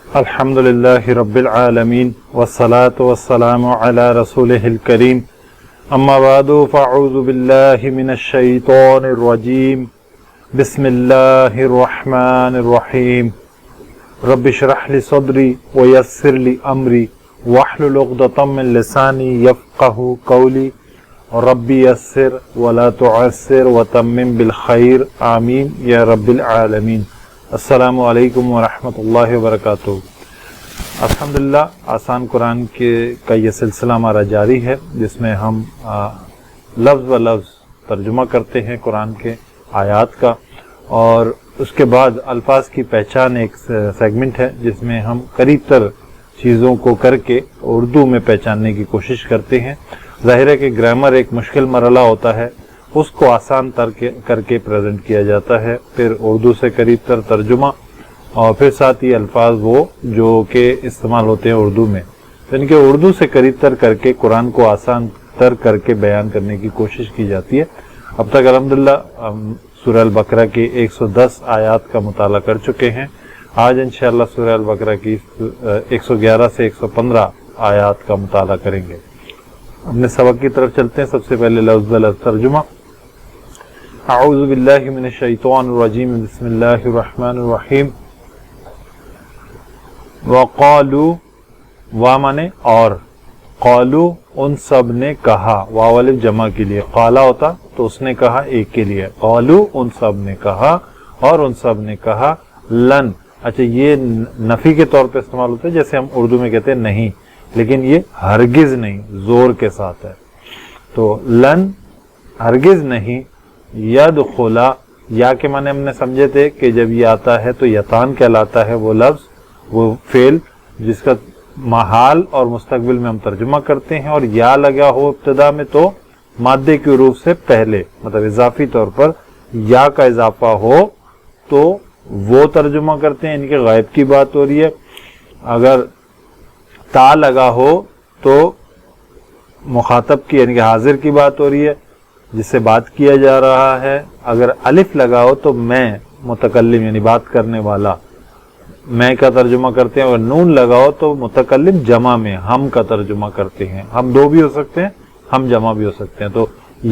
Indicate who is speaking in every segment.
Speaker 1: الحمدللہ رب العالمین والصلاة والسلام علی رسولہ الکریم اما بعد فاعوذ باللہ من الشیطان الرجیم بسم اللہ الرحمن الرحیم رب اشرح لی صدری ویسر لی امری واحلل عقدۃ من لسانی یفقہوا قولی رب یسر ولا تعسر وتمم بالخیر آمین یا رب العالمین۔ السلام علیکم ورحمۃ اللہ وبرکاتہ۔ الحمدللہ آسان قرآن کا یہ سلسلہ ہمارا جاری ہے، جس میں ہم لفظ و لفظ ترجمہ کرتے ہیں قرآن کے آیات کا، اور اس کے بعد الفاظ کی پہچان ایک سیگمنٹ ہے جس میں ہم قریب تر چیزوں کو کر کے اردو میں پہچاننے کی کوشش کرتے ہیں۔ ظاہر ہے کہ گرامر ایک مشکل مرحلہ ہوتا ہے، اس کو آسان کر کے پریزنٹ کیا جاتا ہے، پھر اردو سے قریب تر ترجمہ، اور پھر ساتھ ہی الفاظ وہ جو کہ استعمال ہوتے ہیں اردو میں، یعنی کہ اردو سے قریب تر کر کے قرآن کو آسان تر کر کے بیان کرنے کی کوشش کی جاتی ہے۔ اب تک الحمدللہ سورہ البقرہ کی 110 آیات کا مطالعہ کر چکے ہیں۔ آج انشاءاللہ سورہ البقرہ کی 111 سے 115 آیات کا مطالعہ کریں گے۔ اپنے سبق کی طرف چلتے ہیں۔ سب سے پہلے لفظ بلفظ ترجمہ۔ اعوذ باللہ من الشیطان الرجیم، بسم اللہ الرحمن الرحیم۔ وقالوا، وا مانے اور، قالوا ان سب نے کہا، واو الف جمع کے لیے، قالا ہوتا تو اس نے کہا ایک کے لیے، قالوا ان سب نے کہا، اور ان سب نے کہا لن، اچھا یہ نفی کے طور پہ استعمال ہوتا ہے، جیسے ہم اردو میں کہتے ہیں نہیں، لیکن یہ ہرگز نہیں زور کے ساتھ ہے، تو لن ہرگز نہیں، یدخلا، یا کے معنی ہم نے سمجھے تھے کہ جب یہ آتا ہے تو یتان کہلاتا ہے وہ لفظ، وہ فعل جس کا حال اور مستقبل میں ہم ترجمہ کرتے ہیں، اور یا لگا ہو ابتدا میں تو مادے کے حروف سے پہلے، مطلب اضافی طور پر یا کا اضافہ ہو تو وہ ترجمہ کرتے ہیں، ان کے غائب کی بات ہو رہی ہے۔ اگر تا لگا ہو تو مخاطب کی یعنی کہ حاضر کی بات ہو رہی ہے، جس سے بات کیا جا رہا ہے۔ اگر الف لگا ہو تو میں متکلم یعنی بات کرنے والا، میں کا ترجمہ کرتے ہیں، اور نون لگا ہو تو متکلم جمع میں ہم کا ترجمہ کرتے ہیں۔ ہم دو بھی ہو سکتے ہیں، ہم جمع بھی ہو سکتے ہیں۔ تو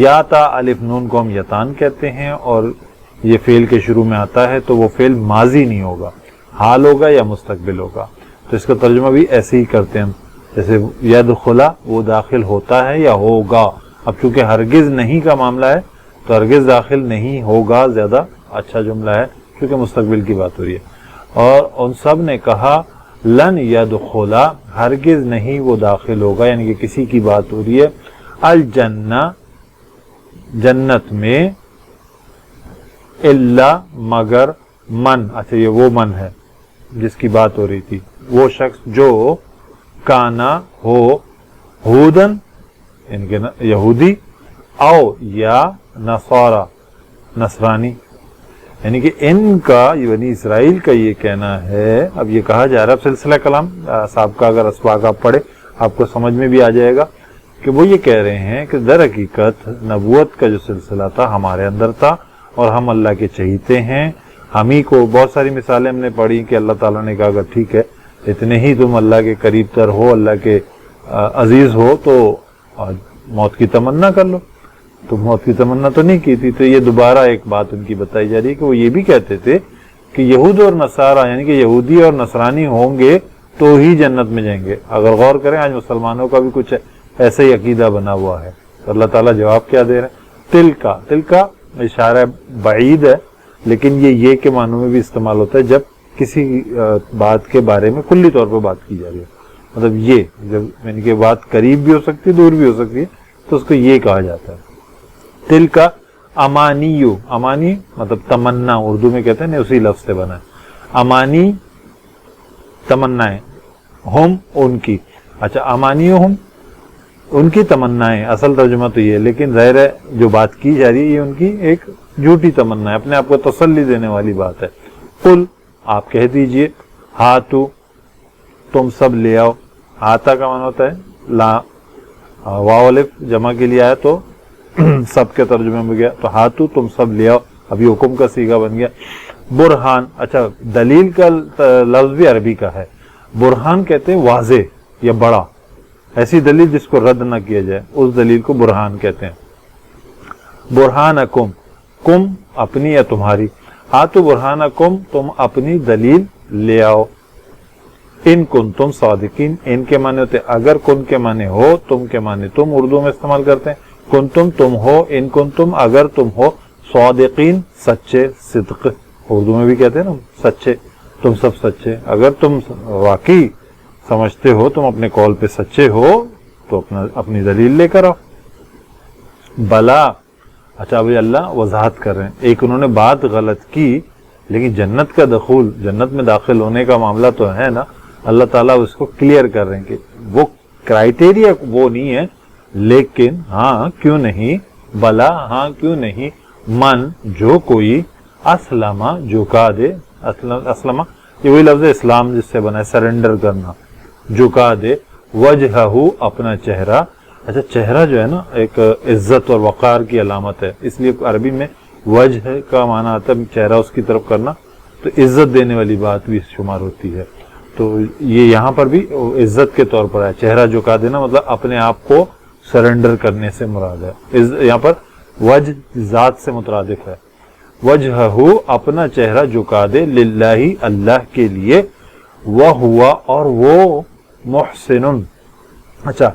Speaker 1: یا تا الف نون کو ہم یتان کہتے ہیں، اور یہ فعل کے شروع میں آتا ہے تو وہ فعل ماضی نہیں ہوگا، حال ہوگا یا مستقبل ہوگا، تو اس کا ترجمہ بھی ایسے ہی کرتے ہیں ہم، جیسے یدخلا وہ داخل ہوتا ہے یا ہوگا۔ اب چونکہ ہرگز نہیں کا معاملہ ہے تو ہرگز داخل نہیں ہوگا زیادہ اچھا جملہ ہے، کیونکہ مستقبل کی بات ہو رہی ہے۔ اور ان سب نے کہا لن یدخلا، ہرگز نہیں وہ داخل ہوگا، یعنی کہ کسی کی بات ہو رہی ہے، الجنہ جنت میں، الا مگر من، اچھا یہ وہ من ہے جس کی بات ہو رہی تھی، وہ شخص جو کانا ہو ہودن یعنی کہ یہودی، او یا نصارا نصرانی، یعنی کہ ان کا بنی اسرائیل کا یہ کہنا ہے۔ اب یہ کہا جا رہا ہے، سلسلہ کلام صاحب کا اگر اسباق آپ پڑھے آپ کو سمجھ میں بھی آ جائے گا کہ وہ یہ کہہ رہے ہیں کہ در حقیقت نبوت کا جو سلسلہ تھا ہمارے اندر تھا، اور ہم اللہ کے چہیتے ہیں، ہم ہی کو بہت ساری مثالیں ہم نے پڑھی کہ اللہ تعالیٰ نے کہا اگر ٹھیک ہے اتنے ہی تم اللہ کے قریب تر ہو، اللہ کے عزیز ہو، تو موت کی تمنا کر لو، تو موت کی تمنا تو نہیں کی تھی۔ تو یہ دوبارہ ایک بات ان کی بتائی جا رہی ہے کہ وہ یہ بھی کہتے تھے کہ یہود اور نصارہ یعنی کہ یہودی اور نصرانی ہوں گے تو ہی جنت میں جائیں گے۔ اگر غور کریں آج مسلمانوں کا بھی کچھ ایسا ہی عقیدہ بنا ہوا ہے، تو اللہ تعالیٰ جواب کیا دے رہے ہیں، تل کا اشارہ بعید ہے، لیکن یہ کے معنوں میں بھی استعمال ہوتا ہے جب کسی بات کے بارے میں کلی طور پر بات کی جا رہی ہے، مطلب یہ جب یعنی کہ بات قریب بھی ہو سکتی ہے دور بھی ہو سکتی ہے، تو اس کو یہ کہا جاتا ہے۔ تل کا امانیو، امانی مطلب تمنا، اردو میں کہتے ہیں نا، اسی لفظ سے بنا ہے، امانی تمنائیں، ہم ان کی، اچھا امانیو ہم ان کی تمنائیں، اصل ترجمہ تو یہ ہے، لیکن ظاہر ہے جو بات کی جا رہی ہے یہ ان کی ایک جھوٹی تمنا ہے، اپنے آپ کو تسلی دینے والی بات ہے۔ قل آپ کہہ دیجئے، ہاتو تم سب لے آؤ، آتا کا معنی ہوتا ہے لا، واو الف جمع کے لیے آیا تو سب کے ترجمے میں گیا، تو ہاتو تم سب لے آؤ، ابھی حکم کا صیغہ بن گیا۔ برہان، اچھا دلیل کا لفظ بھی عربی کا ہے، برہان کہتے ہیں واضح یا بڑا، ایسی دلیل جس کو رد نہ کیا جائے، اس دلیل کو برہان کہتے ہیں. برہانکم، کم اپنی یا تمہاری، ہاتھو برہانکم تم اپنی دلیل لے آؤ. ان کن تم صادقین، ان کے معنی ہوتے اگر، کن کے معنی ہو، تم کے معنی تم اردو میں استعمال کرتے ہیں. کن تم ہو، ان کن تم اگر تم ہو، صادقین سچے، صدق اردو میں بھی کہتے ہیں نا سچے، تم سب سچے. اگر تم واقعی سمجھتے ہو تم اپنے قول پہ سچے ہو تو اپنی دلیل لے کر آؤ. بلا، اچھا بھائی اللہ وضاحت کر رہے ہیں، ایک انہوں نے بات غلط کی لیکن جنت کا دخول، جنت میں داخل ہونے کا معاملہ تو ہے نا، اللہ تعالیٰ اس کو کلیئر کر رہے ہیں کہ وہ کرائٹیریا وہ نہیں ہے، لیکن ہاں کیوں نہیں، بلا ہاں کیوں نہیں، من جو کوئی، اسلمہ جھکا دے، اسلمہ یہ وہی لفظ ہے اسلام جس سے بنا ہے سرنڈر کرنا، جھکا دے، وجہہ اپنا چہرہ. اچھا چہرہ جو ہے نا ایک عزت اور وقار کی علامت ہے، اس لیے عربی میں وجہ کا معنی آتا ہے چہرہ اس کی طرف کرنا، تو عزت دینے والی بات بھی شمار ہوتی ہے. تو یہ یہاں پر بھی عزت کے طور پر ہے، چہرہ جھکا دینا مطلب اپنے آپ کو سرنڈر کرنے سے مراد ہے. یہاں پر وجہ ذات سے مترادف ہے. وجہہ اپنا چہرہ جھکا دے، للہ اللہ کے لیے، وہوا اور وہ، محسن. اچھا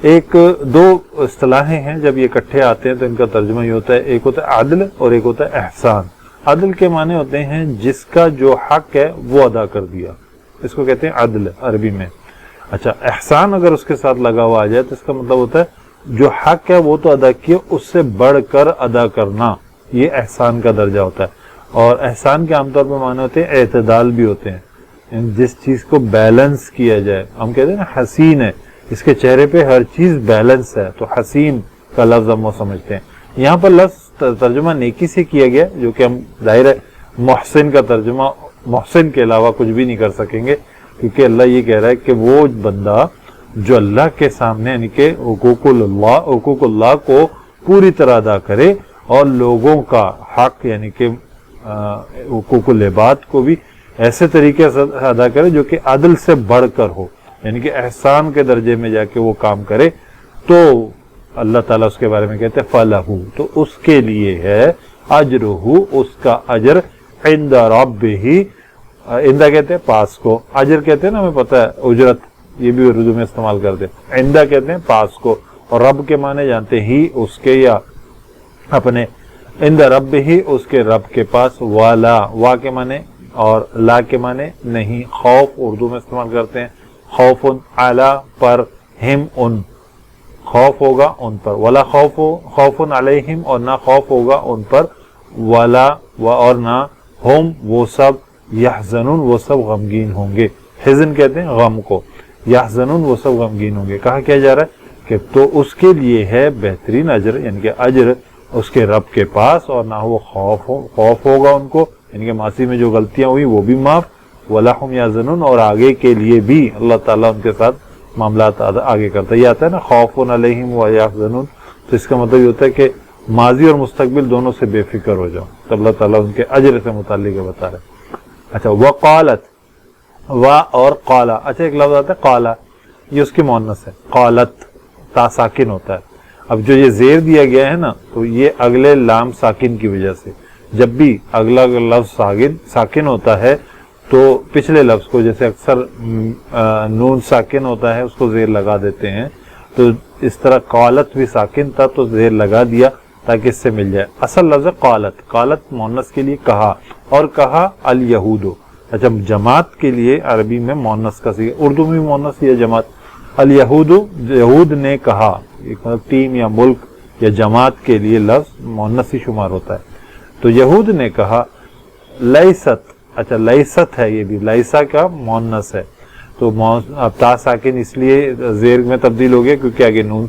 Speaker 1: ایک دو اصطلاحیں ہیں جب یہ اکٹھے آتے ہیں تو ان کا ترجمہ یہ ہوتا ہے، ایک ہوتا ہے عدل اور ایک ہوتا ہے احسان. عدل کے معنی ہوتے ہیں جس کا جو حق ہے وہ ادا کر دیا، اس کو کہتے ہیں عدل عربی میں. اچھا احسان اگر اس کے ساتھ لگا ہوا آ جائے تو اس کا مطلب ہوتا ہے جو حق ہے وہ تو ادا کیا، اس سے بڑھ کر ادا کرنا، یہ احسان کا درجہ ہوتا ہے. اور احسان کے عام طور پر معنی ہوتے ہیں اعتدال بھی ہوتے ہیں، جس چیز کو بیلنس کیا جائے. ہم کہتے ہیں نا حسین ہے، اس کے چہرے پہ ہر چیز بیلنس ہے، تو حسین کا لفظ ہم وہ سمجھتے ہیں. یہاں پر لفظ ترجمہ نیکی سے کیا گیا، جو کہ ہم ظاہر ہے محسن کا ترجمہ محسن کے علاوہ کچھ بھی نہیں کر سکیں گے، کیونکہ اللہ یہ کہہ رہا ہے کہ وہ بندہ جو اللہ کے سامنے یعنی کہ حقوق اللہ کو پوری طرح ادا کرے اور لوگوں کا حق یعنی کہ حقوق العباد کو بھی ایسے طریقے سے ادا کرے جو کہ عدل سے بڑھ کر ہو، یعنی کہ احسان کے درجے میں جا کے وہ کام کرے، تو اللہ تعالیٰ اس کے بارے میں کہتے ہیں فَلَهُ، تو اس کے لیے ہے اجرہ، اس کا اجر، عند ربہ، عندہ کہتے ہیں پاس کو، اجر کہتے ہیں نا ہمیں پتہ ہے اجرت، یہ بھی اردو میں استعمال کرتے ہیں. عندہ کہتے ہیں پاس کو، اور رب کے معنی جانتے ہی اس کے یا اپنے، عند رب ہی اس کے رب کے پاس، والا وا کے معنی اور لا کے معنی نہیں، خوف اردو میں استعمال کرتے ہیں، خوف علی پر، ہم ان، خوف ہوگا ان پر، ولا خوف علیہم اور نہ خوف ہوگا ان پر، ولا اور نہ ہم وہ سب، یحزنون وہ سب غمگین ہوں گے. حزن کہتے ہیں غم کو، یحزنون وہ سب غمگین ہوں گے. کہا کیا جا رہا ہے کہ تو اس کے لیے ہے بہترین اجر، یعنی کہ اجر اس کے رب کے پاس، اور نہ وہ خوف ہوگا ان کو، یعنی کہ ماضی میں جو غلطیاں ہوئی وہ بھی معاف، ولا ہم یحزنون، اور آگے کے لیے بھی اللہ تعالیٰ ان کے ساتھ معاملات آگے کرتا ہے. یہ آتا ہے نا خوف علیہم و یحزنون، تو اس کا مطلب یہ ہوتا ہے کہ ماضی اور مستقبل دونوں سے بے فکر ہو جاؤ، تو اللہ تعالیٰ ان کے اجر سے متعلق بتا رہے. اچھا وقالت، وا اور قالا، اچھا ایک لفظ آتا ہے قالا، یہ اس کی مؤنث ہے، قالت تا ساکن ہوتا ہے. اب جو یہ زیر دیا گیا ہے نا تو یہ اگلے لام ساکن کی وجہ سے، جب بھی اگلا لفظ ساکن ہوتا ہے تو پچھلے لفظ کو، جیسے اکثر نون ساکن ہوتا ہے اس کو زیر لگا دیتے ہیں، تو اس طرح قالت بھی ساکن تھا تو زیر لگا دیا تاکہ اس سے مل جائے. اصل لفظ قالت، قالت مؤنث کے لیے کہا، اور کہا الیہود. اچھا جماعت کے لیے عربی میں مؤنث کا صیغہ، اردو میں مؤنث یا جماعت، الیہود، یہود نے کہا، ایک مطلب ٹیم یا ملک یا جماعت کے لیے لفظ مؤنث ہی شمار ہوتا ہے. تو یہود نے کہا لیست، اچھا لیست ہے یہ بھی، لیسا کا مؤنث ہے، تو اب تا ساکن اس لیے زیر میں تبدیل ہو گیا کیونکہ آگے نون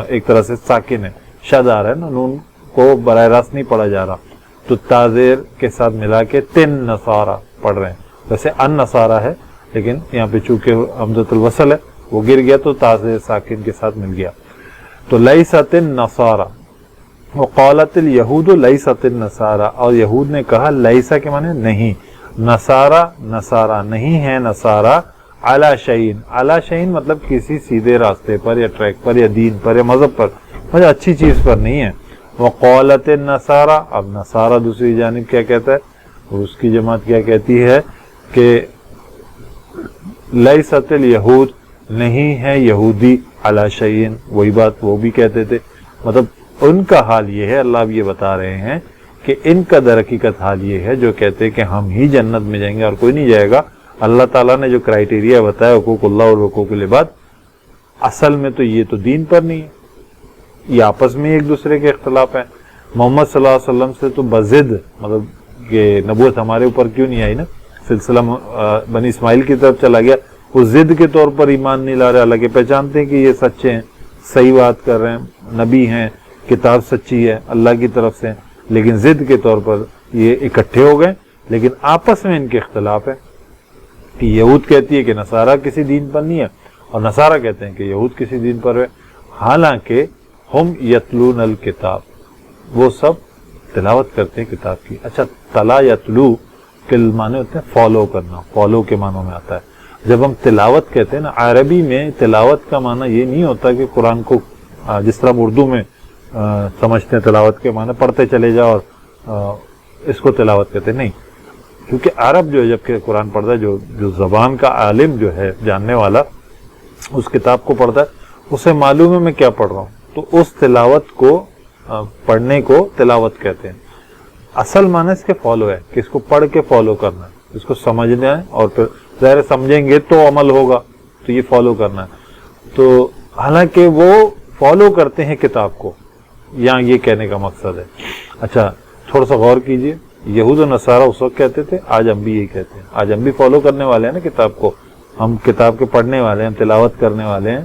Speaker 1: ایک طرح سے ساکن ہے، شد آ رہا ہے نا، نون کو براہ راست نہیں پڑھا جا رہا، تو تا زیر کے ساتھ ملا کے تن نصارہ پڑھ رہے ہیں. ویسے ان نصارہ ہے لیکن یہاں پہ چونکہ حمزۃ الوصل ہے وہ گر گیا تو تا زیر ساکن کے ساتھ مل گیا. تو لیست النصارى وقالت الیہود لیست النصارى، اور یہود نے کہا لیسا کے معنی نہیں، نصارہ نہیں ہے نصارہ، علی شیئن، علی شیئن مطلب کسی سیدھے راستے پر یا ٹریک پر یا دین پر یا مذہب پر، مجھے اچھی چیز پر نہیں ہے۔ وقالت النصارى، اب نصارہ دوسری جانب کیا کہتا ہے، اس کی جماعت کیا کہتی ہے کہ لیست الیہود، نہیں ہے یہودی علی شیئن، وہی بات وہ بھی کہتے تھے، مطلب ان کا حال یہ ہے، اللہ اب یہ بتا رہے ہیں کہ ان کا در حقیقت حال یہ ہے جو کہتے ہیں کہ ہم ہی جنت میں جائیں گے اور کوئی نہیں جائے گا۔ اللہ تعالیٰ نے جو کرائیٹیریا بتایا حقوق اللہ اور حقوق العباد، اصل میں تو یہ تو دین پر نہیں ہے، یہ آپس میں ایک دوسرے کے اختلاف ہیں۔ محمد صلی اللہ علیہ وسلم سے تو بضد، مطلب کہ نبوت ہمارے اوپر کیوں نہیں آئی نا، سلسلہ بنی اسماعیل کی طرف چلا گیا، وہ ضد کے طور پر ایمان نہیں لا رہے، حالانکہ پہچانتے ہیں کہ یہ سچے ہیں، صحیح بات کر رہے ہیں، نبی ہیں، کتاب سچی ہے اللہ کی طرف سے، لیکن ضد کے طور پر یہ اکٹھے ہو گئے، لیکن آپس میں ان کے اختلاف ہے کہ یہود کہتی ہے کہ نصارہ کسی دین پر نہیں ہے، اور نصارہ کہتے ہیں کہ یہود کسی دین پر ہے، حالانکہ ہم یتلون الکتاب، وہ سب تلاوت کرتے ہیں کتاب کی۔ اچھا، تلا یتلو کے معنی ہوتے ہیں فالو کرنا، فالو کے معنوں میں آتا ہے۔ جب ہم تلاوت کہتے ہیں نا، عربی میں تلاوت کا معنی یہ نہیں ہوتا کہ قرآن کو جس طرح ہم اردو میں سمجھتے ہیں تلاوت کے معنی پڑھتے چلے جاؤ اور اس کو تلاوت کہتے ہیں، نہیں، کیونکہ عرب جو ہے جب کہ قرآن پڑھتا ہے، جو زبان کا عالم جو ہے جاننے والا اس کتاب کو پڑھتا ہے، اسے معلوم ہے میں کیا پڑھ رہا ہوں، تو اس تلاوت کو پڑھنے کو تلاوت کہتے ہیں۔ اصل معنی اس کے فالو ہے کہ اس کو پڑھ کے فالو کرنا ہے، اس کو سمجھنا ہے، اور پھر ظاہر سمجھیں گے تو عمل ہوگا، تو یہ فالو کرنا ہے۔ تو حالانکہ وہ فالو کرتے ہیں کتاب کو، یہاں یہ کہنے کا مقصد ہے۔ اچھا، تھوڑا سا غور کیجئے، یہود و نصارہ اس وقت کہتے تھے، آج ہم بھی یہی کہتے ہیں، آج ہم بھی فالو کرنے والے ہیں نا کتاب کو، ہم کتاب کے پڑھنے والے ہیں، تلاوت کرنے والے ہیں،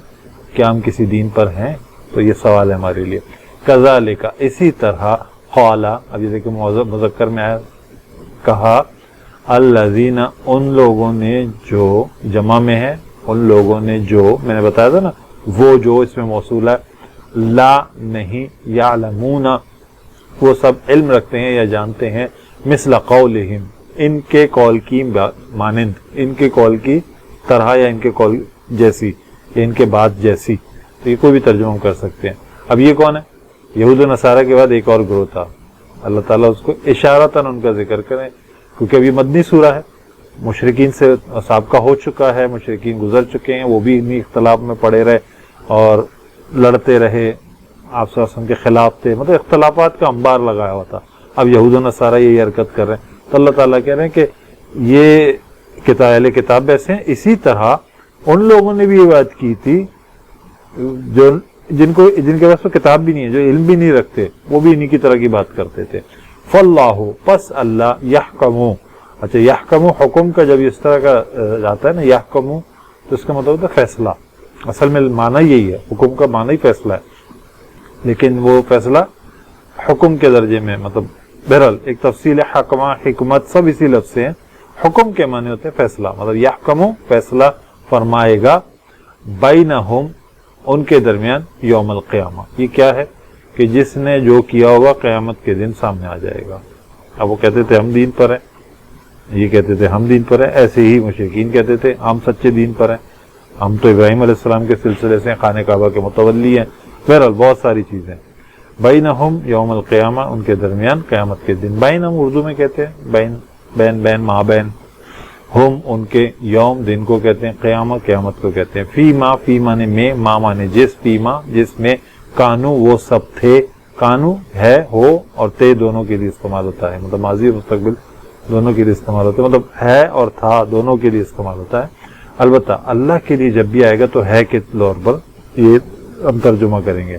Speaker 1: کیا ہم کسی دین پر ہیں؟ تو یہ سوال ہے ہمارے لیے۔ کذالک، اسی طرح، قال، اب یہ دیکھیں مذکر میں آیا، کہا، الذین، ان لوگوں نے جو، جمع میں ہے، ان لوگوں نے جو، میں نے بتایا تھا نا، وہ جو اس میں موصول ہے، لا نہیں، یعلمون، وہ سب علم رکھتے ہیں یا جانتے ہیں، مثل قولہم، ان کے قول کی مانند، ان کے قول کی طرح یا ان کے قول جیسی یا ان کے بات جیسی، تو یہ کوئی بھی ترجمہ کر سکتے ہیں۔ اب یہ کون ہے؟ یہود و نصارہ کے بعد ایک اور گروہ تھا، اللہ تعالیٰ اس کو اشارتاً ان کا ذکر کریں، کیونکہ ابھی مدنی سورہ ہے، مشرکین سے سابقہ ہو چکا ہے، مشرکین گزر چکے ہیں، وہ بھی انہی اختلاف میں پڑے رہے اور لڑتے رہے، آپ صلی اللہ علیہ وسلم کے خلاف تھے، مطلب اختلافات کا انبار لگایا ہوا تھا۔ اب یہود و نصارہ یہی حرکت کر رہے ہیں، تو اللہ تعالیٰ کہہ رہے ہیں کہ یہ اہل کتاب ایسے ہیں، اسی طرح ان لوگوں نے بھی یہ بات کی تھی جن کے پاس تو کتاب بھی نہیں ہے، جو علم بھی نہیں رکھتے، وہ بھی انہی کی طرح کی بات کرتے تھے۔ فاللہ، پس اللہ، یحکمو، اچھا یحکمو، حکم کا جب اس طرح کا جاتا ہے نا یحکمو، تو اس کا مطلب ہوتا ہے فیصلہ، اصل میں معنی یہی ہے، حکم کا معنی ہی فیصلہ ہے، لیکن وہ فیصلہ حکم کے درجے میں، مطلب بہرحال ایک تفصیل ہے، حکمہ، حکمت، سب اسی لفظ سے ہیں۔ حکم کے معنی ہوتے ہیں فیصلہ، مطلب یحکمو، فیصلہ فرمائے گا، بینہم، ان کے درمیان، یوم القیامہ، یہ کیا ہے کہ جس نے جو کیا ہوگا قیامت کے دن سامنے آ جائے گا۔ اب وہ کہتے تھے ہم دین پر ہیں، یہ کہتے تھے ہم دین پر ہیں، ایسے ہی مشرکین کہتے تھے ہم سچے دین پر ہیں، ہم تو ابراہیم علیہ السلام کے سلسلے سے خانہ کعبہ کے متولی ہیں، بہرحال بہت ساری چیزیں۔ بینہم یوم القیامہ، ان کے درمیان قیامت کے دن، بین ہم اردو میں کہتے ہیں، بین مابین، ہم ان کے، یوم دن کو کہتے ہیں، قیامہ قیامت کو کہتے ہیں، فی مانے میں، ما مانے جس، فی ما جس میں، کانو وہ سب تھے، کانو ہے، ہو اور تے دونوں کے لیے استعمال ہوتا ہے، مطلب ماضی اور مستقبل دونوں کے لیے استعمال ہوتا ہے، مطلب ہے اور تھا دونوں کے لیے استعمال ہوتا ہے۔ البتہ اللہ کے لیے جب بھی آئے گا تو ہے کے طور پر یہ ہم ترجمہ کریں گے۔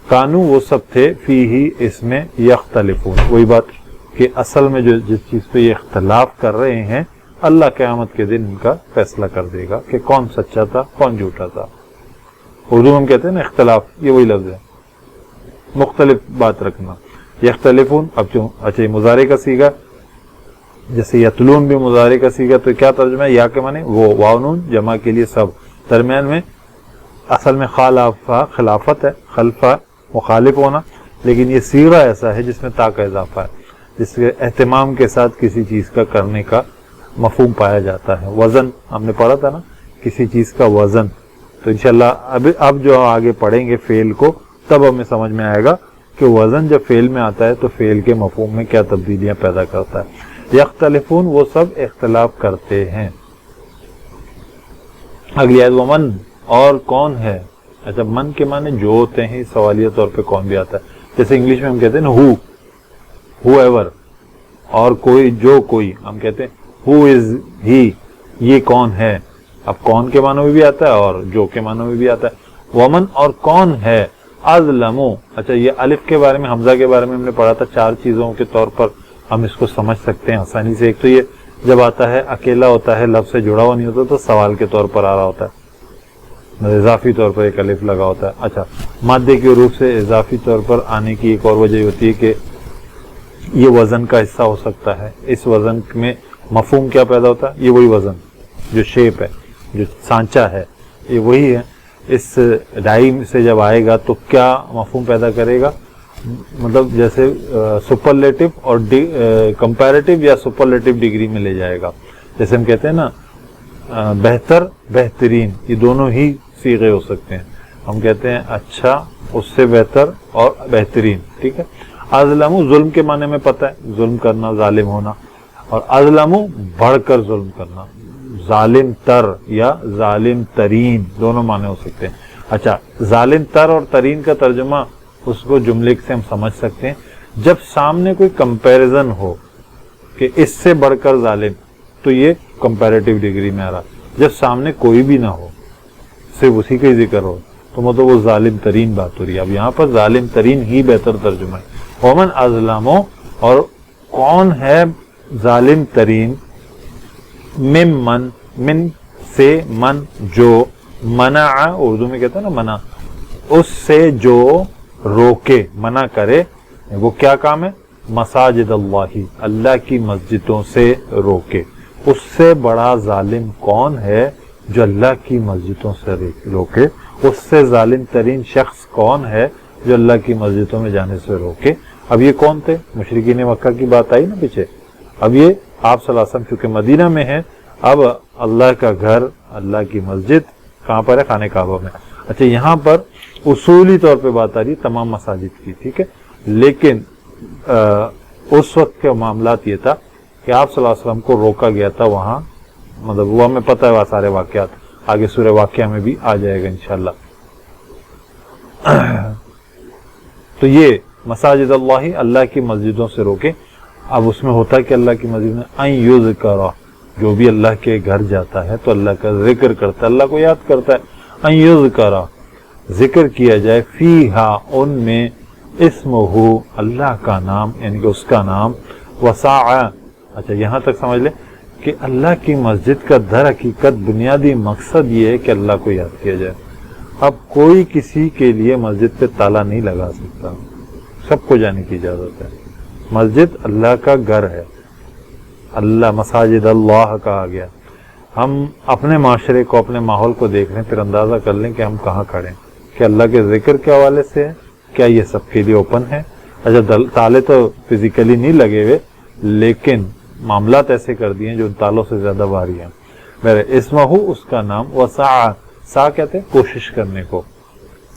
Speaker 1: کانو وہ سب تھے، فی ہی اس میں، یختلفون، وہی بات کہ اصل میں جس چیز پہ یہ اختلاف کر رہے ہیں، اللہ قیامت کے دن ان کا فیصلہ کر دے گا کہ کون سچا تھا کون جھوٹا تھا۔ اردو ہم کہتے ہیں نا اختلاف، یہ وہی لفظ ہے، مختلف بات رکھنا۔ یختلفون، اب جو اچھا یہ مضارع کا صیغہ، جیسے یتلون بھی مضارع کا صیغہ، تو کیا ترجمہ ہے؟ یا کے معنی وہ، واو نون جمع کے لیے سب، درمیان میں اصل میں خلافت ہے، خلفہ مخالف ہونا، لیکن یہ صیغہ ایسا ہے جس میں تا کا اضافہ ہے، جس کے اہتمام کے ساتھ کسی چیز کا کرنے کا مفہوم پایا جاتا ہے۔ وزن ہم نے پڑھا تھا نا کسی چیز کا وزن. تو انشاءاللہ اب جو آگے پڑھیں گے فعل کو تب ہمیں سمجھ میں آئے گا کہ وزن جب فعل میں آتا ہے تو فعل کے مفہوم میں کیا تبدیلیاں پیدا کرتا ہے. یختلفون وہ سب اختلاف کرتے ہیں. اگلی آیت ومن اور کون ہے. اچھا من کے معنی جو ہوتے ہیں سوالیہ طور پہ کون بھی آتا ہے. جیسے انگلش میں ہم کہتے ہیں نا ہو ایور, اور کوئی جو کوئی ہم کہتے ہیں ہو از ہی, یہ کون ہے. اب کون کے معنوں میں بھی آتا ہے اور جو کے معنوں میں بھی آتا ہے. ومن اور کون ہے اظلمو. اچھا یہ الف کے بارے میں حمزہ کے بارے میں ہم نے پڑھا تھا. 4 چیزوں کے طور پر ہم اس کو سمجھ سکتے ہیں آسانی سے. ایک تو یہ جب آتا ہے اکیلا ہوتا ہے, لفظ سے جڑا ہوا نہیں ہوتا تو سوال کے طور پر آ رہا ہوتا ہے, اضافی طور پر ایک الف لگا ہوتا ہے. اچھا مادے کے حروف سے اضافی طور پر آنے کی ایک اور وجہ ہوتی ہے کہ یہ وزن کا حصہ ہو سکتا ہے. اس وزن میں مفہوم کیا پیدا ہوتا ہے, یہ وہی وزن جو شیپ ہے, جو سانچہ ہے, یہ وہی ہے. اس ڈائی سے جب آئے گا تو کیا مفہوم پیدا کرے گا, مطلب جیسے سپرلیٹو اور کمپیریٹو یا سپرلیٹو ڈگری میں لے جائے گا. جیسے ہم کہتے ہیں نا بہتر بہترین, یہ دونوں ہی صیغے ہو سکتے ہیں. ہم کہتے ہیں اچھا, اس سے بہتر اور بہترین, ٹھیک ہے. اظلمو ظلم کے معنی میں پتہ ہے, ظلم کرنا, ظالم ہونا, اور اظلمو بڑھ کر ظلم کرنا. ظالم تر یا ظالم ترین دونوں معنی ہو سکتے ہیں. اچھا ظالم تر اور ترین کا ترجمہ اس کو جملے سے ہم سمجھ سکتے ہیں جب سامنے کوئی کمپیریزن ہو کہ اس سے بڑھ کر ظالم, تو یہ کمپیریٹیو ڈگری میں آ رہا. جب سامنے کوئی بھی نہ ہو, صرف اسی کا ہی ذکر ہو, تو مطلب وہ ظالم ترین بات ہو رہی ہے. اب یہاں پر ظالم ترین ہی بہتر ترجمہ ہے. ومن اظلمو اور کون ہے ظالم ترین, من سے من جو, منع اردو میں کہتے ہیں نا منع, اس سے جو روکے منع کرے. وہ کیا کام ہے, مساجد اللہ, اللہ کی مسجدوں سے روکے. اس سے بڑا ظالم کون ہے جو اللہ کی مسجدوں سے روکے. اس سے ظالم ترین شخص کون ہے جو اللہ کی مسجدوں میں جانے سے روکے. اب یہ کون تھے, مشرکین مکہ کی بات آئی نا پیچھے. اب یہ آپ صلی اللہ علیہ وسلم چونکہ مدینہ میں ہیں, اب اللہ کا گھر, اللہ کی مسجد کہاں پر ہے, خانہ کعبہ میں. اچھا یہاں پر اصولی طور پہ بات آ رہی تمام مساجد کی, ٹھیک ہے. لیکن اس وقت کے معاملات یہ تھا کہ آپ صلی اللہ علیہ وسلم کو روکا گیا تھا وہاں, مطلب وہ ہمیں پتہ ہے وہ سارے واقعات, آگے سورہ واقعہ میں بھی آ جائے گا انشاءاللہ. تو یہ مساجد اللہ, اللہ کی مسجدوں سے روکے. اب اس میں ہوتا ہے کہ اللہ کی مسجد میں ان یذکر, جو بھی اللہ کے گھر جاتا ہے تو اللہ کا ذکر کرتا ہے, اللہ کو یاد کرتا ہے. ان یذکر ذکر کیا جائے, فیہا ان میں, اسمہ اللہ کا نام, یعنی کہ اس کا نام, وسع. اچھا یہاں تک سمجھ لیں کہ اللہ کی مسجد کا در حقیقت بنیادی مقصد یہ ہے کہ اللہ کو یاد کیا جائے. اب کوئی کسی کے لیے مسجد پہ تالا نہیں لگا سکتا, سب کو جانے کی اجازت ہے. مسجد اللہ کا گھر ہے, اللہ مساجد اللہ کہا گیا. ہم اپنے معاشرے کو, اپنے ماحول کو دیکھ لیں, پھر اندازہ کر لیں کہ ہم کہاں کھڑے ہیں, کہ اللہ کے ذکر کے حوالے سے ہے, کیا یہ سب کے لیے اوپن ہے. اچھا تالے تو فزیکلی نہیں لگے ہوئے, لیکن معاملات ایسے کر دیے ہیں جو ان تالوں سے زیادہ بھاری ہیں. میرے اسمہ اس کا نام, وسع, سا کہتے ہیں کوشش کرنے کو,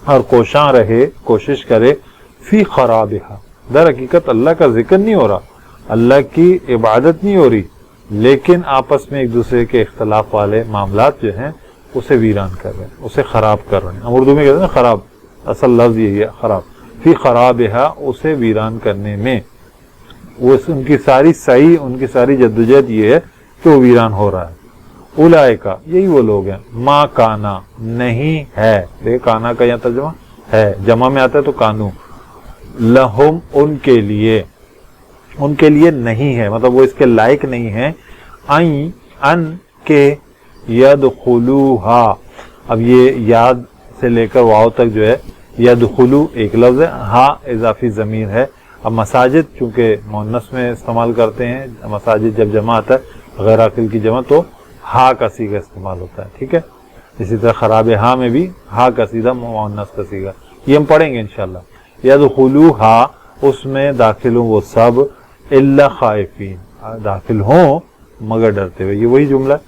Speaker 1: اور کوشاں رہے, کوشش کرے, فی خرابہا, در حقیقت اللہ کا ذکر نہیں ہو رہا, اللہ کی عبادت نہیں ہو رہی, لیکن آپس میں ایک دوسرے کے اختلاف والے معاملات جو ہیں اسے ویران کر رہے ہیں, اسے خراب کر رہے ہیں. ہم اردو میں کہتے ہیں نا خراب, اصل لفظ یہی ہے خراب. فی خرابہا, اسے ویران کرنے میں, وہ ان کی ساری سعی, ان کی ساری جدوجہد یہ ہے کہ وہ ویران ہو رہا ہے. اولئکا, یہی وہ لوگ ہیں, ما کانا, نہیں ہے. دیکھیں کانا کا یہاں ترجمہ ہے, جمع میں آتا ہے تو کانو, لہم, ان کے لیے, ان کے لیے نہیں ہے, مطلب وہ اس کے لائق نہیں ہے. ان کے یدخلوہا, اب یہ یاد سے لے کر واو تک جو ہے یدخلو ایک لفظ ہے, ہاں اضافی ضمیر ہے. اب مساجد چونکہ مؤنث میں استعمال کرتے ہیں, مساجد جب جمع آتا ہے غیر عاقل کی جمع تو ہا کا صیغہ استعمال ہوتا ہے, ٹھیک ہے. اسی طرح خراب ہاں میں بھی ہا کا صیغہ, مؤنث کا صیغہ, یہ ہم پڑھیں گے انشاءاللہ. یدخلوہا, اس میں داخل ہوں وہ سب, الا خائفین, داخل ہوں مگر ڈرتے ہوئے. یہ وہی جملہ ہے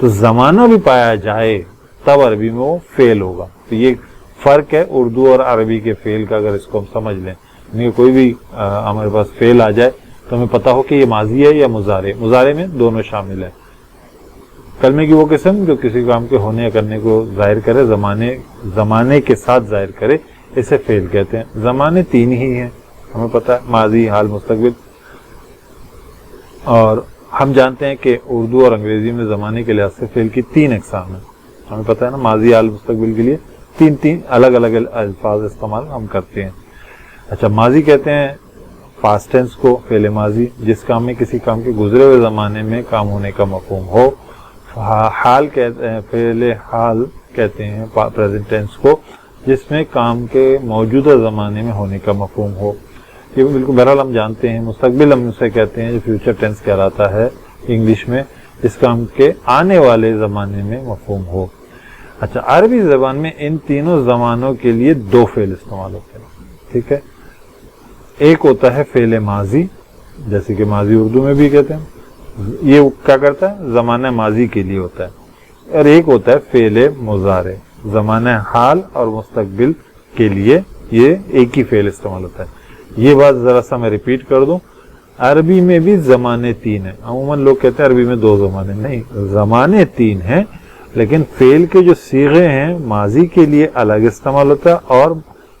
Speaker 1: تو زمانہ بھی پایا جائے تب عربی میں وہ فعل ہوگا. تو یہ فرق ہے اردو اور عربی کے فعل کا، اگر اس کو ہم سمجھ لیں. یعنی کوئی بھی ہمارے پاس فعل آ جائے تو ہمیں پتا ہو کہ یہ ماضی ہے یا مضارع. مضارع میں دونوں شامل ہیں. کلمے کی وہ قسم جو کسی کام کے ہونے یا کرنے کو ظاہر کرے، زمانے کے ساتھ ظاہر کرے، اسے فعل کہتے ہیں. زمانے تین ہی ہیں ہمیں پتا ہے، ماضی، حال، مستقبل. اور ہم جانتے ہیں کہ اردو اور انگریزی میں زمانے کے لحاظ سے فعل کی تین اقسام ہیں. ہمیں پتا ہے نا، ماضی، حال، مستقبل کے لیے تین الگ الگ الفاظ استعمال ہم کرتے ہیں. اچھا، ماضی کہتے ہیں پاسٹ ٹینس کو، فعل ماضی، جس کام میں کسی کام کے گزرے ہوئے زمانے میں کام ہونے کا مفہوم ہو. حال کہتے ہیں، فعل حال کہتے ہیں پریزنٹ ٹینس کو، جس میں کام کے موجودہ زمانے میں ہونے کا مفہوم ہو. یہ بالکل بہرحال ہم جانتے ہیں. مستقبل ہم اسے کہتے ہیں جو فیوچر ٹینس کہلاتا ہے انگلش میں، جس کام کے آنے والے زمانے میں مفہوم ہو. اچھا، عربی زبان میں ان تینوں زمانوں کے لیے دو فعل استعمال ہوتے ہیں. ٹھیک ہے، ایک ہوتا ہے فعل ماضی، جیسے کہ ماضی اردو میں بھی کہتے ہیں، یہ کیا کرتا ہے، زمانہ ماضی کے لیے ہوتا ہے. اور ایک ہوتا ہے فعل مضارع، زمانہ حال اور مستقبل کے لیے یہ ایک ہی فعل استعمال ہوتا ہے. یہ بات ذرا سا میں ریپیٹ کر دوں، عربی میں بھی زمانے تین ہیں. عموماً لوگ کہتے ہیں عربی میں دو زمانے، نہیں، زمانے تین ہیں، لیکن فعل کے جو صیغے ہیں ماضی کے لیے الگ استعمال ہوتا ہے اور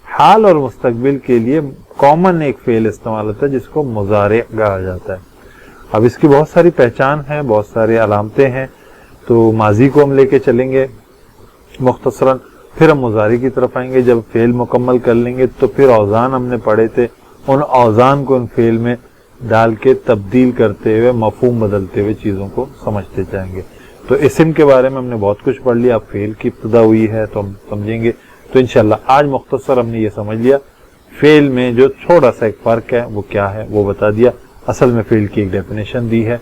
Speaker 1: حال اور مستقبل کے لیے کامن ایک فعل استعمال ہوتا ہے جس کو مضارع کہا جاتا ہے. اب اس کی بہت ساری پہچان ہے، بہت ساری علامتیں ہیں. تو ماضی کو ہم لے کے چلیں گے مختصراً، پھر ہم مضارع کی طرف آئیں گے. جب فعل مکمل کر لیں گے تو پھر اوزان ہم نے پڑھے تھے، ان اوزان کو ان فعل میں ڈال کے تبدیل کرتے ہوئے، مفہوم بدلتے ہوئے چیزوں کو سمجھتے جائیں گے. تو اسم کے بارے میں ہم نے بہت کچھ پڑھ لیا. اب فعل کی ابتدا ہوئی ہے تو ہم سمجھیں گے. تو انشاءاللہ آج مختصر ہم نے یہ سمجھ لیا، فعل میں جو تھوڑا سا ایک فرق ہے وہ کیا ہے وہ بتا دیا. اصل میں فعل کی ایک ڈیفینیشن دی ہے.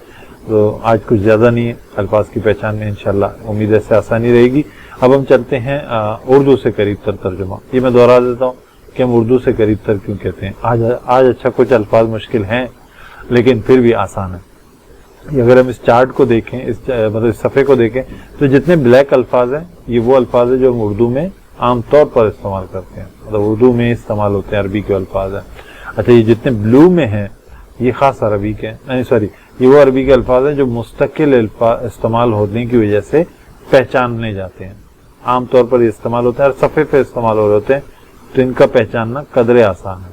Speaker 1: تو آج کچھ زیادہ نہیں ہے، الفاظ کی پہچان میں انشاءاللہ امید ہے سے آسانی رہے گی. اب ہم چلتے ہیں اردو سے قریب تر ترجمہ. یہ میں دوہرا دیتا ہوں کہ ہم اردو سے قریب تر کیوں کہتے ہیں. آج اچھا کچھ الفاظ مشکل ہیں لیکن پھر بھی آسان ہے. اگر ہم اس چارٹ کو دیکھیں، مطلب اس صفحے کو دیکھیں، تو جتنے بلیک الفاظ ہیں یہ وہ الفاظ ہیں جو ہم اردو میں عام طور پر استعمال کرتے ہیں، مطلب اردو میں استعمال ہوتے ہیں، عربی کے الفاظ ہیں. اچھا، یہ جتنے بلو میں ہیں یہ خاص عربی کے یہ وہ عربی کے الفاظ ہیں جو مستقل استعمال ہونے کی وجہ سے پہچانے جاتے ہیں. عام طور پر یہ استعمال ہوتا ہے اور صفحے پہ استعمال ہو رہے ہوتے ہیں، تو ان کا پہچاننا قدرے آسان ہے.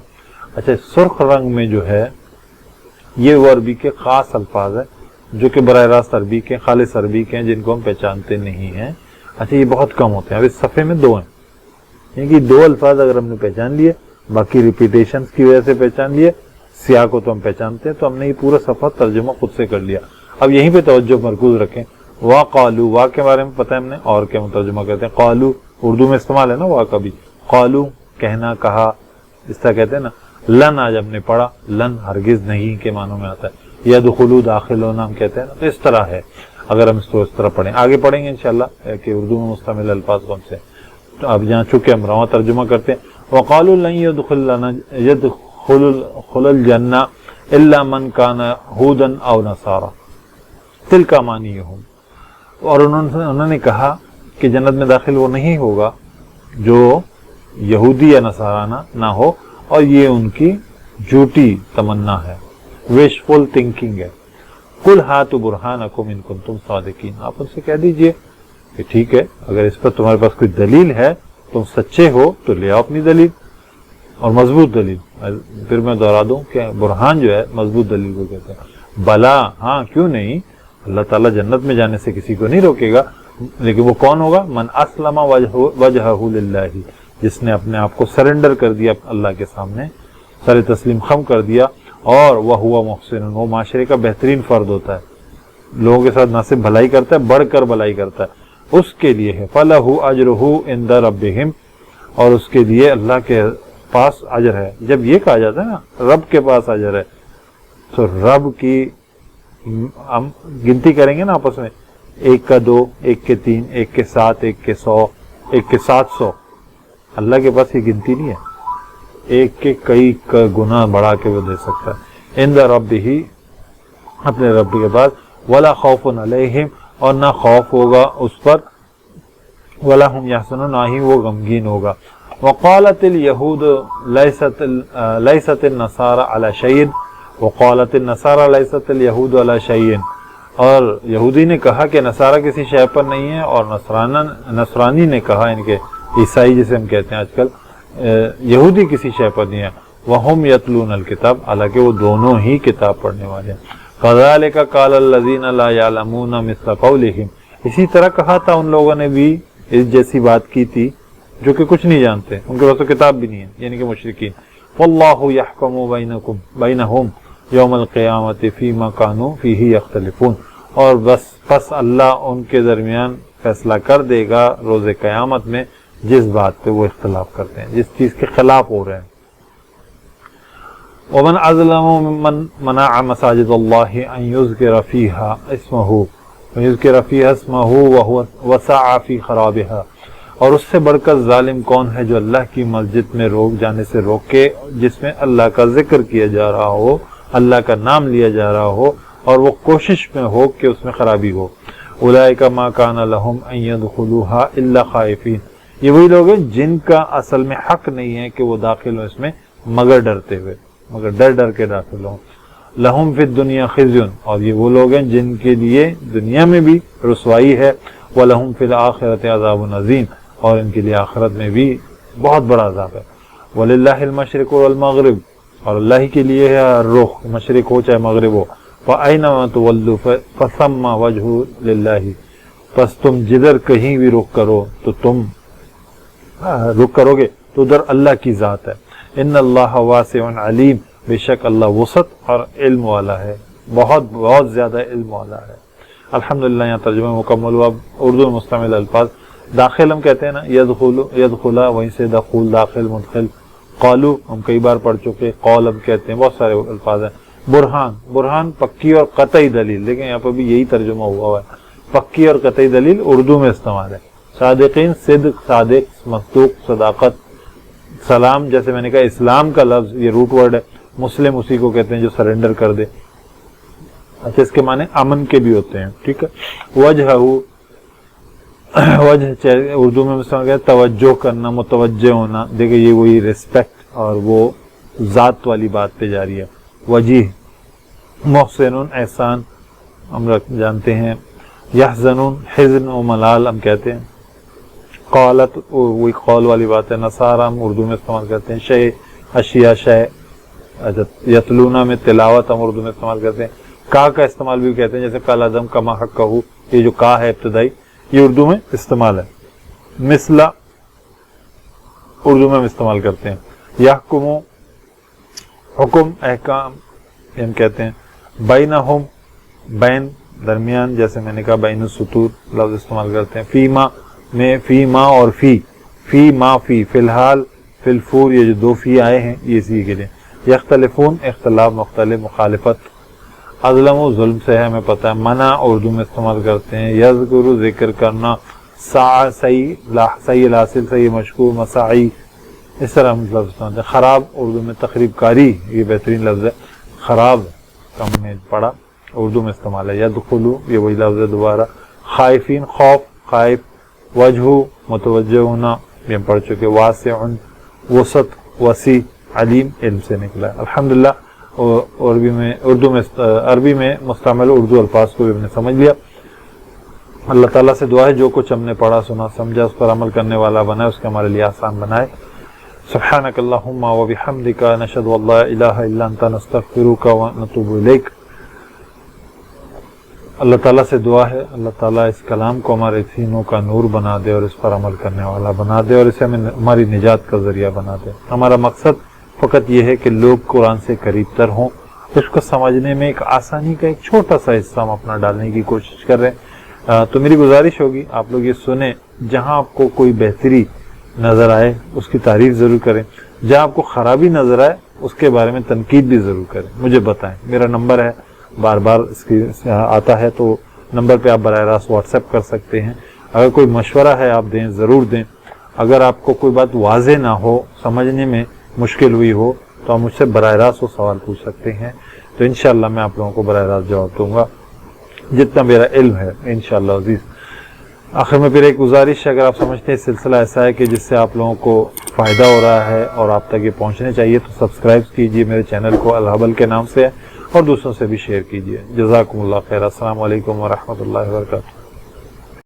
Speaker 1: اچھا، سرخ رنگ میں جو ہے یہ وہ عربی کے خاص الفاظ ہیں جو کہ براہ راست عربی کے، خالص عربی کے ہیں، جن کو ہم پہچانتے نہیں ہیں. اچھا، یہ بہت کم ہوتے ہیں. اب اس صفحے میں دو ہیں، یعنی دو الفاظ اگر ہم نے پہچان لیے، باقی ریپیٹیشنز کی وجہ سے پہچان لیے، سیاق کو تو ہم پہچانتے ہیں، تو ہم نے یہ پورا صفحہ ترجمہ خود سے کر لیا. اب یہیں پہ توجہ مرکوز رکھیں. وا قالو، وا کے بارے میں پتہ ہے ہم نے، اور کیا مترجمہ کرتے ہیں. قالو اردو میں استعمال ہے نا وا کا بھی. قالو کہنا، کہا، اس طرح کہتے ہیں نا. لن آج ہم نے پڑھا، لن ہرگز نہیں کے معنوں میں آتا ہے. یدخلو داخل ہونا ہم کہتے ہیں نا. تو اس طرح ہے، اگر ہم اس کو اس طرح پڑھیں. آگے پڑھیں گے انشاءاللہ کہ اردو میں مستعمل الفاظ کون سے. تو اب یہاں چونکہ ہم رواں ترجمہ کرتے ہیں. وقالوا لن يدخل الجنہ الا من کان ہودا او نصارا تلک امانیہم. اور انہوں نے کہا کہ جنت میں داخل وہ نہیں ہوگا جو یہودی یا نصارانہ نہ ہو، اور یہ ان کی جھوٹی تمنا ہے، وشفل تھنکنگ ہے. قل ہاتوا برہانکم ان کنتم صادقین. آپ ان سے کہہ دیجئے کہ ٹھیک ہے، اگر اس پر تمہارے پاس کوئی دلیل ہے، تم سچے ہو تو لے آؤ اپنی دلیل، اور مضبوط دلیل. پھر میں دہرا دوں کہ برہان جو ہے مضبوط دلیل کو کہتے ہیں. بلا، ہاں کیوں نہیں، اللہ تعالیٰ جنت میں جانے سے کسی کو نہیں روکے گا، لیکن وہ کون ہوگا؟ من اسلم وجہہ للہ، جس نے اپنے آپ کو سرنڈر کر دیا اللہ کے سامنے، سر تسلیم خم کر دیا. اور وہ محسن، وہ معاشرے کا بہترین فرد ہوتا ہے، لوگوں کے ساتھ نہ صرف بھلائی کرتا ہے بڑھ کر بھلائی کرتا ہے. اس کے لیے ہے فلہ اجرہ عند ربہم، اور اس کے لیے اللہ کے پاس اجر ہے. جب یہ کہا جاتا ہے نا رب کے پاس اجر ہے، تو رب کی ہم گنتی کریں گے نا آپس میں، 1 کا 2، 1 کے 3، 1 کے 7، 1 کے 100، 1 کے 700. اللہ کے پاس یہ گنتی نہیں ہے، 1 کے کئی کا گنا بڑھا کے وہ دے سکتا ہے. عند ربہ، اپنے رب کے پاس. ولا خوف علیہم، اور نہ خوف ہوگا اس پر، ولا هم يحزنون، نہ ہی وہ غمگین ہوگا۔ وقالت اليهود ليست النصارى على شيء وقالت النصارى ليست اليهود على شيء، اور یہودی نے کہا کہ نصارہ کسی شے پر نہیں ہے، اور نصرانی نے کہا، ان کے عیسائی جسے ہم کہتے ہیں آج کل، یہودی کسی شے پر نہیں ہے۔ وَهُمْ يَتْلُونَ الْكِتَابَ، حالانکہ وہ دونوں ہی کتاب پڑھنے والے ہیں۔ كَذَلِكَ قَالَ الَّذِينَ لَا يَعْلَمُونَ مِثْلَ قَوْلِهِمْ، اسی طرح کہا تھا ان لوگوں نے بھی اس جیسی بات کی تھی جو کہ کچھ نہیں جانتے، ان کے پاس تو کتاب بھی نہیں ہے، یعنی کہ مشرکین۔ وَاللَّهُ يَحْكُمُ بَيْنَهُمْ يَوْمَ الْقِيَامَةِ فِيمَا كَانُوا فِيهِ يَخْتَلِفُونَ، اور بس اللہ ان کے درمیان فیصلہ کر دے گا روز قیامت میں جس بات پہ وہ اختلاف کرتے ہیں، جس چیز کے خلاف ہو رہے ہیں۔ وَمَنْ أَظْلَمُ مِمَّنْ مَنَعَ مَسَاجِدَ اللَّهِ أَنْ يُذْكَرَ فِيهَا اسْمَهُ وَسَعَى فِي خَرَابِهَا، اور اس سے بڑھ کر ظالم کون ہے جو اللہ کی مسجد میں روک جانے سے روکے جس میں اللہ کا ذکر کیا جا رہا ہو، اللہ کا نام لیا جا رہا ہو، اور وہ کوشش میں ہو کہ اس میں خرابی ہو۔ أُولَئِكَ مَا كَانَ لَهُمْ أَنْ يَدْخُلُوهَا إِلَّا خَائِفِينَ، یہ وہی لوگ ہیں جن کا اصل میں حق نہیں ہے کہ وہ داخل ہوں اس میں مگر ڈرتے ہوئے، مگر ڈر کے داخل ہوں۔ لہم فی الدنیا خزی، اور یہ وہ لوگ ہیں جن کے لیے دنیا میں بھی رسوائی ہے، وَلَهُمْ فِي الْآخِرَةِ عَذَابٌ عَظِيمٌ، اور ان کے لیے آخرت میں بھی بہت بڑا عذاب ہے۔ وَلِلَّهِ الْمَشْرِقُ وَالْمَغْرِبُ، اور اللہ کے لیے ہے رخ، مشرق ہو چاہے مغرب ہو۔ فَأَيْنَمَا تُوَلُّوا فَثَمَّ وَجْهُ لِلَّهِ، پس تم جدھر کہیں بھی رخ کرو تو تم رخ کرو گے تو ادھر اللہ کی ذات ہے۔ ان اللہ واسع علیم، بے شک اللہ وسعت اور علم والا ہے، بہت زیادہ علم والا ہے۔ الحمدللہ یہاں ترجمہ مکمل ہوا۔ اردو میں مستعمل الفاظ، داخل ہم کہتے ہیں نا، یدخلا، وہیں سے دخول، داخل، مدخل۔ قالو ہم کئی بار پڑھ چکے، قول ہم کہتے ہیں، بہت سارے الفاظ ہیں۔ برہان پکی اور قطعی دلیل، دیکھیں یہاں پر بھی یہی ترجمہ ہوا ہے، پکی اور قطعی دلیل اردو میں استعمال ہے۔ صادقین، صدق، صادق، مصدوق، صداقت۔ سلام، جیسے میں نے کہا اسلام کا لفظ یہ روٹ ورڈ ہے، مسلم اسی کو کہتے ہیں جو سرنڈر کر دے۔ اچھا، اس کے معنی امن کے بھی ہوتے ہیں، ٹھیک ہے۔ وجہ اردو میں استعمال کیا، توجہ کرنا، متوجہ ہونا، دیکھیں یہ وہی ریسپیکٹ اور وہ ذات والی بات پہ جاری ہے۔ وجیح، محسنون، احسان ہم جانتے ہیں۔ یحزنون، حزن و ملال ہم کہتے ہیں۔ قالت، وہی قول والی بات ہے۔ نصارہ ہم اردو میں استعمال کرتے ہیں۔ شے، اشیاء، شے۔ یتلونا میں تلاوت ہم اردو میں استعمال کرتے ہیں۔ کا استعمال بھی کہتے ہیں، جیسے قال آدم کما حق کہو، یہ جو کا ہے ابتدائی، یہ اردو میں استعمال ہے۔ مثلا اردو میں ہم استعمال کرتے ہیں۔ یحکمو، حکم، احکام یہ ہم کہتے ہیں۔ بینہم، بین، درمیان، جیسے میں نے کہا بین السطور لفظ استعمال کرتے ہیں۔ فیما میں، فیما اور فی ما، فی الحال، فی الفور، یہ جو دو فی آئے ہیں یہ اسی کے لیے۔ یختلفون، اختلاف، مختلف، مخالفت۔ اظلم، ظلم سے ہے ہمیں پتہ ہے۔ منع اردو میں استعمال کرتے ہیں۔ یذکر، ذکر کرنا۔ سعی، صحیح الحاصل، صحیح مشکور، مساعی، اس طرح ہم لفظ استعمال کرتے ہیں۔ خراب اردو میں تخریب کاری، یہ بہترین لفظ ہے۔ خراب کم نے پڑھا، اردو میں استعمال ہے۔ یدخلو، یہ وہی لفظ ہے دوبارہ۔ خائفین، خوف، خائف۔ وجہ، متوجہ ہونا، یہ ہم پڑھ چکے۔ واسع، وسعت، وسیع۔ علیم، علم سے نکلا ہے۔ الحمدللہ عربی میں مستعمل اردو الفاظ کو بھی ہم نے سمجھ لیا۔ اللہ تعالیٰ سے دعا ہے جو کچھ ہم نے پڑھا سنا سمجھا اس پر عمل کرنے والا بنائے، اس کے ہمارے لیے آسان بنائے۔ سبحانک اللہم و بحمدک، نشہد ان لا الہ الا انت، نستغفرک و نتوب الیک۔ اللہ تعالیٰ سے دعا ہے اللہ تعالیٰ اس کلام کو ہمارے سینوں کا نور بنا دے اور اس پر عمل کرنے والا بنا دے، اور اسے ہمیں ہماری نجات کا ذریعہ بنا دے۔ ہمارا مقصد فقط یہ ہے کہ لوگ قرآن سے قریب تر ہوں، اس کو سمجھنے میں ایک آسانی کا ایک چھوٹا سا حصہ ہم اپنا ڈالنے کی کوشش کر رہے ہیں۔ تو میری گزارش ہوگی آپ لوگ یہ سنیں، جہاں آپ کو کوئی بہتری نظر آئے اس کی تعریف ضرور کریں، جہاں آپ کو خرابی نظر آئے اس کے بارے میں تنقید بھی ضرور کریں، مجھے بتائیں۔ میرا نمبر ہے، بار بار اس کی آتا ہے، تو نمبر پہ آپ براہ راست واٹس ایپ کر سکتے ہیں۔ اگر کوئی مشورہ ہے آپ دیں، ضرور دیں۔ اگر آپ کو کوئی بات واضح نہ ہو، سمجھنے میں مشکل ہوئی ہو، تو آپ مجھ سے براہ راست وہ سوال پوچھ سکتے ہیں، تو انشاءاللہ میں آپ لوگوں کو براہ راست جواب دوں گا۔ جتنا میرا علم ہے انشاءاللہ عزیز۔ آخر میں پھر ایک گزارش ہے، اگر آپ سمجھتے ہیں سلسلہ ایسا ہے کہ جس سے آپ لوگوں کو فائدہ ہو رہا ہے اور آپ تک یہ پہنچنے چاہیے، تو سبسکرائب کیجئے میرے چینل کو الحبل کے نام سے، اور دوسروں سے بھی شیئر کیجئے۔ جزاکم اللہ خیر۔ السلام علیکم ورحمۃ اللہ وبرکاتہ۔